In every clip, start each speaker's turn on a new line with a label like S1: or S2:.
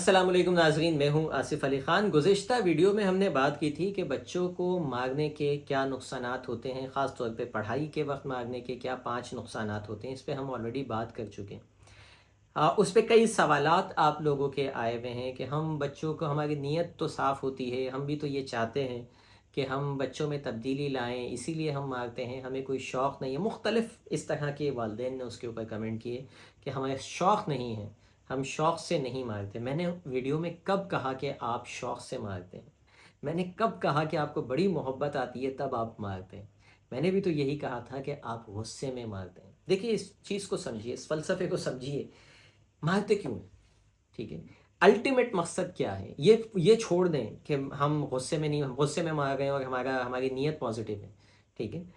S1: अस्सलाम वालेकुम नाज़रीन, मैं हूं आसिफ़ अली ख़ान। गुज़िश्ता वीडियो में हमने बात की थी कि बच्चों को मारने के क्या नुक़सानात होते हैं, ख़ास तौर पे पढ़ाई के वक्त मारने के क्या 5 नुक़सानात होते हैं। इस पे हम ऑलरेडी बात कर चुके हैं। उस पे कई सवालात आप लोगों के आए हुए हैं कि हम बच्चों को, हमारी नीयत तो साफ़ होती है, हम भी तो ये चाहते हैं कि हम बच्चों में तब्दीली लाएँ, इसीलिए हम मारते हैं, हमें कोई शौक़ नहीं है। मुख्तलिफ़ इस तरह के वालिदैन ने उसके ऊपर कमेंट किए कि हमें शौक़ नहीं है, हम शौक़ से नहीं मारते। मैंने वीडियो में कब कहा कि आप शौक़ से मारते हैं? मैंने कब कहा कि आपको बड़ी मोहब्बत आती है तब आप मारते हैं? मैंने भी तो यही कहा था कि आप गुस्से में मारते हैं। देखिए, इस चीज़ को समझिए, इस फ़लसफ़े को समझिए, मारते क्यों हैं? ठीक है? अल्टीमेट मकसद क्या है? ये छोड़ दें कि हम गुस्से में नहीं, हम गुस्से में मार रहे हैं और हमारी नीयत पॉज़िटिव है। ठीक है?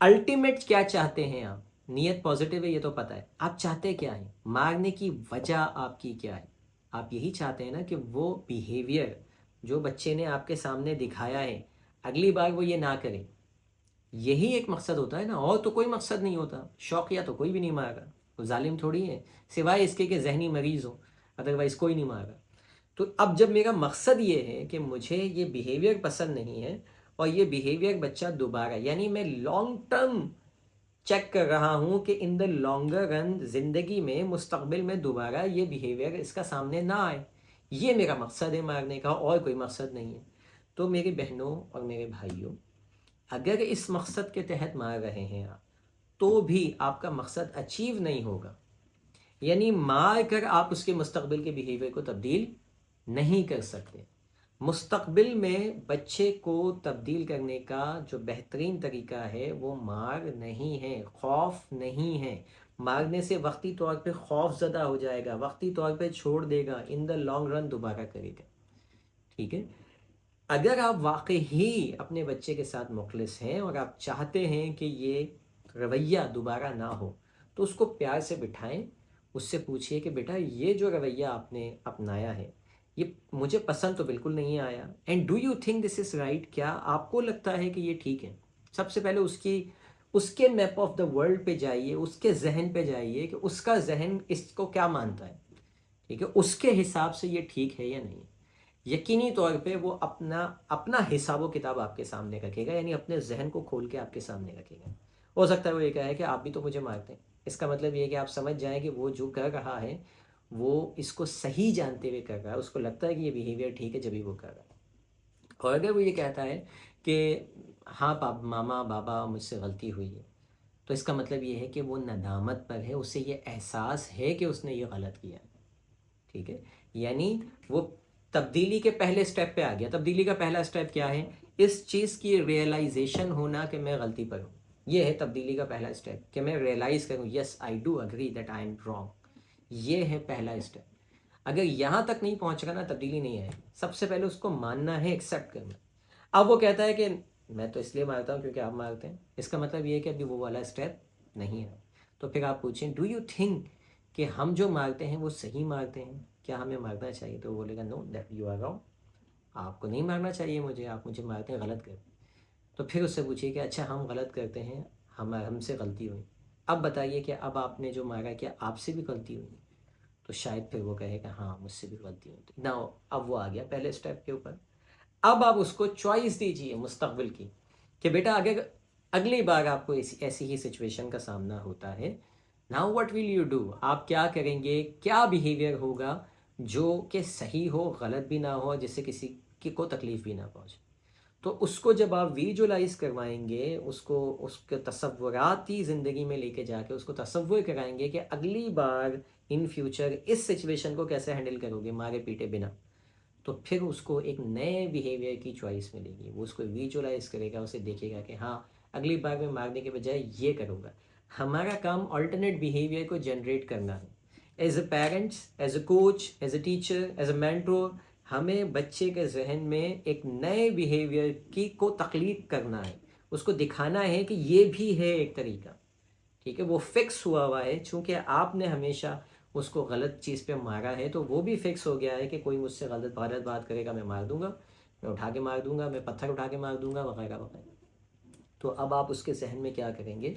S1: अल्टीमेट क्या चाहते हैं आप? नीयत पॉजिटिव है ये तो पता है, आप चाहते क्या हैं? मारने की वजह आपकी क्या है? आप यही चाहते हैं ना कि वो बिहेवियर जो बच्चे ने आपके सामने दिखाया है, अगली बार वो ये ना करे। यही एक मकसद होता है ना, और तो कोई मकसद नहीं होता। शौकिया तो कोई भी नहीं मार रहा, वो जालिम थोड़ी है, सिवाय इसके कि जहनी मरीज़ हो, अदरवाइज़ कोई नहीं मार रहा। तो अब जब मेरा मकसद ये है कि मुझे ये बिहेवियर पसंद नहीं है और ये बिहेवियर बच्चा दोबारा, यानी मैं लॉन्ग टर्म चेक कर रहा हूँ कि इन द लॉन्गर रन ज़िंदगी में, मुस्तकबिल में दोबारा ये बिहेवियर इसका सामने ना आए, ये मेरा मकसद है मारने का, और कोई मकसद नहीं है। तो मेरी बहनों और मेरे भाइयों, अगर इस मकसद के तहत मार रहे हैं आप, तो भी आपका मकसद अचीव नहीं होगा। यानी मार कर आप उसके मुस्तकबिल के बिहेवियर को तब्दील नहीं कर सकते। मुस्तकबिल में बच्चे को तब्दील करने का जो बेहतरीन तरीका है वो मार नहीं है, खौफ नहीं है। मारने से वक्ती तौर पे खौफ ज़दा हो जाएगा, वक्ती तौर पे छोड़ देगा, इन द लॉन्ग रन दोबारा करेगा। ठीक है? अगर आप वाकई ही अपने बच्चे के साथ मुखलिस हैं और आप चाहते हैं कि ये रवैया दोबारा ना हो, तो उसको प्यार से बिठाएं, उससे पूछिए कि बेटा, ये जो रवैया आपने अपनाया है, ये मुझे पसंद तो बिल्कुल नहीं आया, and do you think this is right? क्या आपको लगता है कि ये ठीक है? सबसे पहले उसके मैप ऑफ द वर्ल्ड पे जाइए, उसके जहन पे जाइए कि उसका जहन इसको क्या मानता है। ठीक है? उसके हिसाब से ये ठीक है या नहीं। यकीनी तौर पे वो अपना अपना हिसाब किताब आपके सामने रखेगा, यानी अपने जहन को खोल के आपके सामने रखेगा। हो सकता है वो ये कहे कि आप भी तो मुझे मारते हैं। इसका मतलब ये है कि आप समझ जाएं कि वो जो कर रहा है वो इसको सही जानते हुए कर रहा है, उसको लगता है कि ये बिहेवियर ठीक है जब भी वो कर रहा है। और अगर वो ये कहता है कि हाँ मामा बाबा मुझसे गलती हुई है, तो इसका मतलब ये है कि वो नदामत पर है, उसे ये एहसास है कि उसने ये गलत किया है। ठीक है? यानी वो तब्दीली के पहले स्टेप पे आ गया। तब्दीली का पहला स्टेप क्या है? इस चीज़ की रियलाइजेशन होना कि मैं गलती पर हूँ। ये है तब्दीली का पहला स्टेप, कि मैं रियलाइज़ करूँ, yes I do agree that I am wrong. ये है पहला स्टेप। अगर यहाँ तक नहीं पहुँच रहा ना, तब्दीली नहीं है। सबसे पहले उसको मानना है, एक्सेप्ट करना। अब वो कहता है कि मैं तो इसलिए मारता हूँ क्योंकि आप मारते हैं, इसका मतलब ये है कि अभी वो वाला स्टेप नहीं है। तो फिर आप पूछें, डू यू थिंक कि हम जो मारते हैं वो सही मारते हैं? क्या हमें मारना चाहिए? तो वो बोलेगा, no that you are wrong, आपको नहीं मारना चाहिए मुझे, आप मुझे मारते हैं, गलत करते हैं। तो फिर उससे पूछिए कि अच्छा, हम गलत करते हैं, हमसे गलती हुई, अब बताइए कि अब आपने जो मारा क्या आपसे भी गलती हुई? तो शायद फिर वो कहेगा हाँ मुझसे भी गलती हुई थी ना। अब वो आ गया पहले स्टेप के ऊपर। अब आप उसको चॉइस दीजिए मुस्तकबिल की, कि बेटा अगर अगली बार आपको ऐसी ही सिचुएशन का सामना होता है, now what will you do? आप क्या करेंगे? क्या बिहेवियर होगा जो कि सही हो, गलत भी ना हो, जिससे किसी की को तकलीफ़ भी ना पहुंचे? तो उसको जब आप विजुलाइज करवाएंगे, उसको उसके तसव्वुराती ज़िंदगी में लेके जाके उसको तसव्वुर कराएंगे कि अगली बार इन फ्यूचर इस सिचुएशन को कैसे हैंडल करोगे मारे पीटे बिना, तो फिर उसको एक नए बिहेवियर की चॉइस मिलेगी। वो उसको विजुलाइज करेगा, उसे देखेगा कि हाँ, अगली बार मैं मारने के बजाय ये करूँगा। हमारा काम अल्टरनेट बिहेवियर को जनरेट करना है। As a parents, as a coach, as a teacher, as a mentor, हमें बच्चे के जहन में एक नए बिहेवियर की को तख्लीक करना है, उसको दिखाना है कि ये भी है एक तरीका। ठीक है? वो फिक्स हुआ हुआ है, चूँकि आपने हमेशा उसको गलत चीज़ पे मारा है, तो वो भी फिक्स हो गया है कि कोई मुझसे गलत गलत बात करेगा मैं मार दूंगा, मैं उठा के मार दूंगा, मैं पत्थर उठा के मार दूंगा, वगैरह वगैरह। तो अब आप उसके जहन में क्या करेंगे?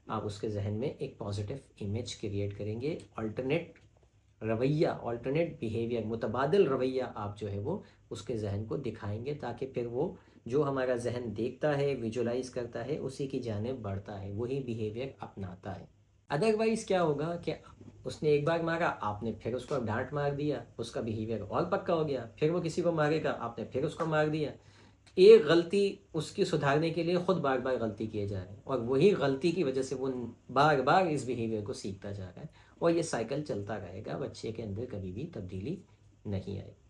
S1: आप उसके जहन में एक पॉजिटिव इमेज क्रिएट करेंगे, अल्टरनेट رویہ، آلٹرنیٹ بیہیویئر، متبادل رویہ آپ جو ہے وہ اس کے ذہن کو دکھائیں گے، تاکہ پھر وہ جو ہمارا ذہن دیکھتا ہے، ویژولائز کرتا ہے، اسی کی جانب بڑھتا ہے، وہی بیہیویئر اپناتا ہے۔ ادروائز کیا ہوگا کہ اس نے ایک بار مارا، آپ نے پھر اس کو ڈانٹ مار دیا، اس کا بیہیویئر اور پکا ہو گیا، پھر وہ کسی کو مارے گا، آپ نے پھر اس کو مار دیا۔ ایک غلطی اس کی سدھارنے کے لیے خود بار بار غلطی کیے جا رہے ہیں، اور وہی غلطی کی وجہ سے وہ بار بار اس بیہیویئر کو سیکھتا جا رہا ہے، اور یہ سائیکل چلتا رہے گا، بچے کے اندر کبھی بھی تبدیلی نہیں آئے گی۔